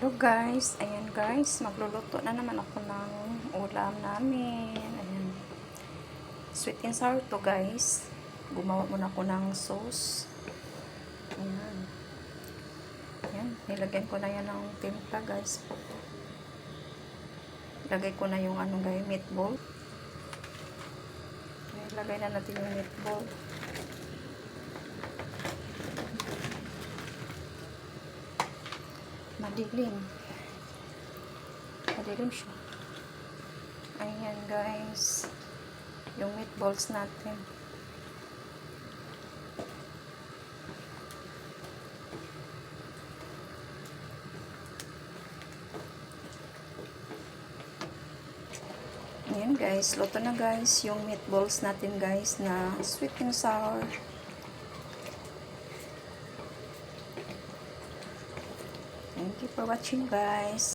Hello guys, ayan guys, magluluto na naman ako ng ulam namin. Ayan, sweet and sour to guys. Gumawa muna ako ng sauce. Ayan, ayan, nilagyan ko na yan ng timpla guys. Ilagay ko na yung ano guys, meatball. Ayan, ilagay na natin yung meatball. Madilim siya. Ayan guys, yung meatballs natin. Ayan guys, luto na guys yung meatballs natin guys na sweet and sour. Thank you for watching guys.